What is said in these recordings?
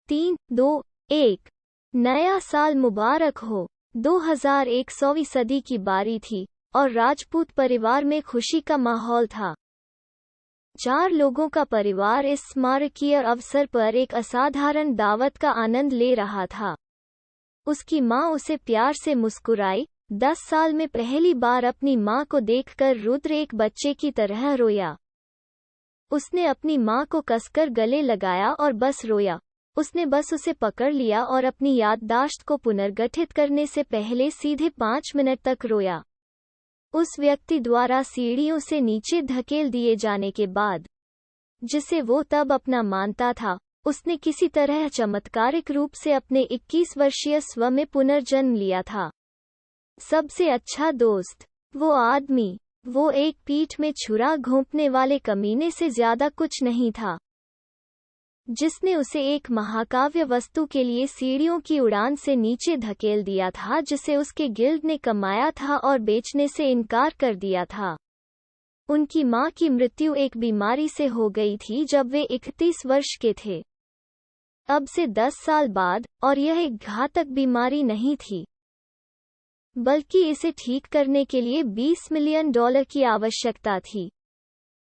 3, 2, 1। नया साल मुबारक हो। 2001वीं सदी की बारी थी और राजपूत परिवार में खुशी का माहौल था। 4 लोगों का परिवार इस स्मारकीय अवसर पर एक असाधारण दावत का आनंद ले रहा था। उसकी माँ उसे प्यार से मुस्कुराई। 10 साल में पहली बार अपनी माँ को देखकर रुद्र एक बच्चे की तरह रोया। उसने अपनी माँ को कसकर गले लगाया और बस रोया। उसने बस उसे पकड़ लिया और अपनी याददाश्त को पुनर्गठित करने से पहले सीधे 5 मिनट तक रोया। उस व्यक्ति द्वारा सीढ़ियों से नीचे धकेल दिए जाने के बाद, जिसे वो तब अपना मानता था, उसने किसी तरह चमत्कारिक रूप से अपने 21 वर्षीय स्व में पुनर्जन्म लिया था। सबसे अच्छा दोस्त, वो आदमी, वो एक पीठ में छुरा घोंपने वाले कमीने से ज्यादा कुछ नहीं था, जिसने उसे एक महाकाव्य वस्तु के लिए सीढ़ियों की उड़ान से नीचे धकेल दिया था जिसे उसके गिल्ड ने कमाया था और बेचने से इनकार कर दिया था। उनकी माँ की मृत्यु एक बीमारी से हो गई थी जब वे 31 वर्ष के थे। अब से 10 साल बाद, और यह एक घातक बीमारी नहीं थी, बल्कि इसे ठीक करने के लिए $20 मिलियन की आवश्यकता थी।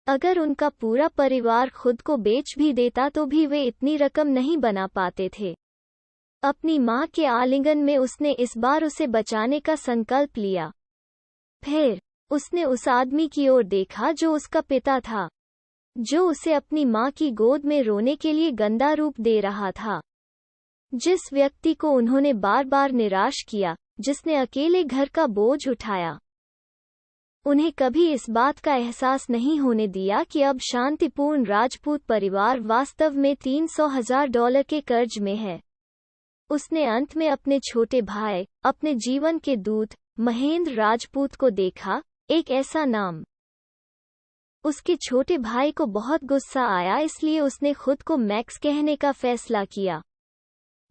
अगर उनका पूरा परिवार खुद को बेच भी देता तो भी वे इतनी रकम नहीं बना पाते थे। अपनी माँ के आलिंगन में उसने इस बार उसे बचाने का संकल्प लिया। फिर उसने उस आदमी की ओर देखा जो उसका पिता था, जो उसे अपनी माँ की गोद में रोने के लिए गंदा रूप दे रहा था। जिस व्यक्ति को उन्होंने बार बार निराश किया, जिसने अकेले घर का बोझ उठाया। उन्हें कभी इस बात का एहसास नहीं होने दिया कि अब शांतिपूर्ण राजपूत परिवार वास्तव में $300,000 के कर्ज में है। उसने अंत में अपने छोटे भाई, अपने जीवन के दूत, महेंद्र राजपूत को देखा, एक ऐसा नाम। उसके छोटे भाई को बहुत गुस्सा आया, इसलिए उसने खुद को मैक्स कहने का फैसला किया।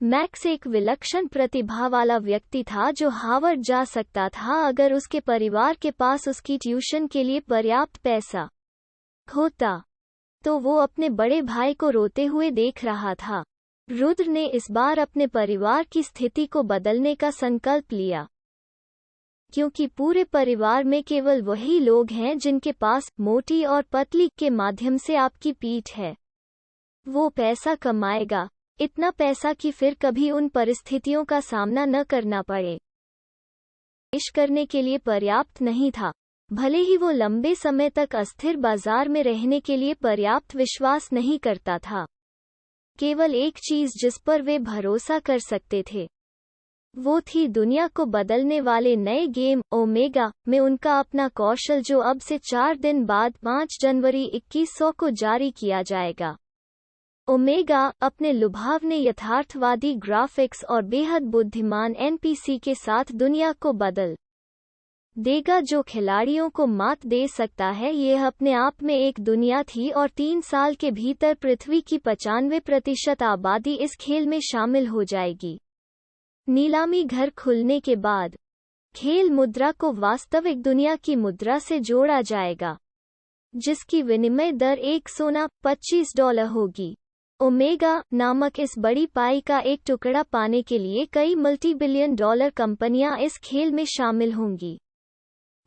मैक्स एक विलक्षण प्रतिभा वाला व्यक्ति था जो हार्वर्ड जा सकता था अगर उसके परिवार के पास उसकी ट्यूशन के लिए पर्याप्त पैसा होता। तो वो अपने बड़े भाई को रोते हुए देख रहा था। रुद्र ने इस बार अपने परिवार की स्थिति को बदलने का संकल्प लिया, क्योंकि पूरे परिवार में केवल वही लोग हैं जिनके पास मोटी और पतली के माध्यम से आपकी पीठ है। वो पैसा कमाएगा, इतना पैसा कि फिर कभी उन परिस्थितियों का सामना न करना पड़े। पेश करने के लिए पर्याप्त नहीं था, भले ही वो लंबे समय तक अस्थिर बाजार में रहने के लिए पर्याप्त विश्वास नहीं करता था। केवल एक चीज जिस पर वे भरोसा कर सकते थे, वो थी दुनिया को बदलने वाले नए गेम ओमेगा में उनका अपना कौशल, जो अब से 4 दिन बाद 5 जनवरी 2100 को जारी किया जाएगा। ओमेगा अपने लुभावने यथार्थवादी ग्राफिक्स और बेहद बुद्धिमान एनपीसी के साथ दुनिया को बदल देगा, जो खिलाड़ियों को मात दे सकता है। यह अपने आप में एक दुनिया थी और 3 साल के भीतर पृथ्वी की 95% आबादी इस खेल में शामिल हो जाएगी। नीलामी घर खुलने के बाद खेल मुद्रा को वास्तविक दुनिया की मुद्रा से जोड़ा जाएगा, जिसकी विनिमय दर एक सोना $25 होगी। ओमेगा नामक इस बड़ी पाई का एक टुकड़ा पाने के लिए कई मल्टी-बिलियन डॉलर कंपनियां इस खेल में शामिल होंगी।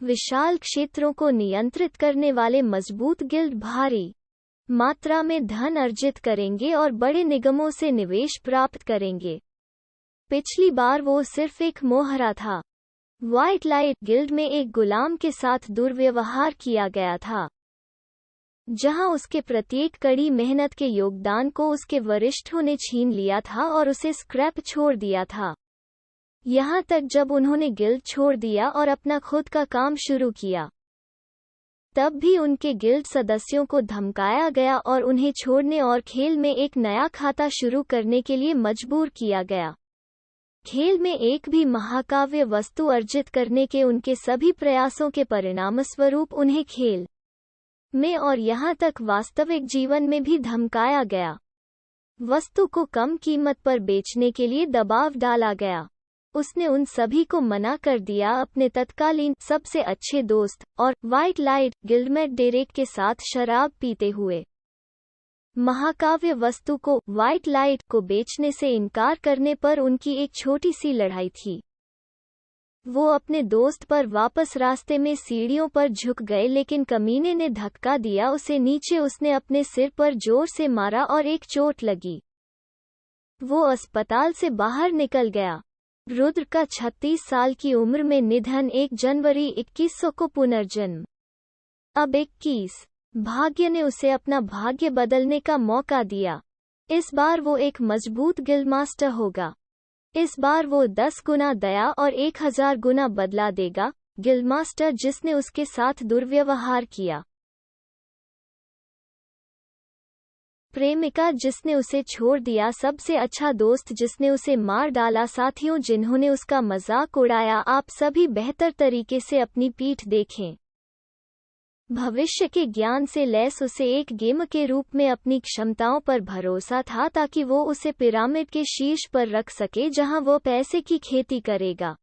विशाल क्षेत्रों को नियंत्रित करने वाले मजबूत गिल्ड भारी मात्रा में धन अर्जित करेंगे और बड़े निगमों से निवेश प्राप्त करेंगे। पिछली बार वो सिर्फ एक मोहरा था। व्हाइट लाइट गिल्ड में एक गुलाम के साथ दुर्व्यवहार किया गया था, जहां उसके प्रत्येक कड़ी मेहनत के योगदान को उसके वरिष्ठों ने छीन लिया था और उसे स्क्रैप छोड़ दिया था। यहां तक जब उन्होंने गिल्ड छोड़ दिया और अपना खुद का काम शुरू किया, तब भी उनके गिल्ड सदस्यों को धमकाया गया और उन्हें छोड़ने और खेल में एक नया खाता शुरू करने के लिए मजबूर किया गया। खेल में एक भी महाकाव्य वस्तु अर्जित करने के उनके सभी प्रयासों के परिणामस्वरूप उन्हें खेल में और यहां तक वास्तविक जीवन में भी धमकाया गया। वस्तु को कम कीमत पर बेचने के लिए दबाव डाला गया। उसने उन सभी को मना कर दिया, अपने तत्कालीन सबसे अच्छे दोस्त और व्हाइट लाइट गिल्डमेट डेरेक के साथ शराब पीते हुए। महाकाव्य वस्तु को, व्हाइट लाइट को बेचने से इनकार करने पर उनकी एक छोटी सी लड़ाई थी। वो अपने दोस्त पर वापस रास्ते में सीढ़ियों पर झुक गए, लेकिन कमीने ने धक्का दिया उसे नीचे। उसने अपने सिर पर जोर से मारा और एक चोट लगी। वो अस्पताल से बाहर निकल गया। रुद्र का 36 साल की उम्र में निधन, 1 जनवरी 2100 को पुनर्जन्म। अब 21। भाग्य ने उसे अपना भाग्य बदलने का मौका दिया। इस बार वो एक मजबूत गिल्डमास्टर होगा। इस बार वो 10 गुना दया और 1000 गुना बदला देगा। गिल्डमास्टर जिसने उसके साथ दुर्व्यवहार किया, प्रेमिका जिसने उसे छोड़ दिया, सबसे अच्छा दोस्त जिसने उसे मार डाला, साथियों जिन्होंने उसका मजाक उड़ाया, आप सभी बेहतर तरीके से अपनी पीठ देखें। भविष्य के ज्ञान से लैस उसे एक गेम के रूप में अपनी क्षमताओं पर भरोसा था ताकि वो उसे पिरामिड के शीर्ष पर रख सके जहां वो पैसे की खेती करेगा।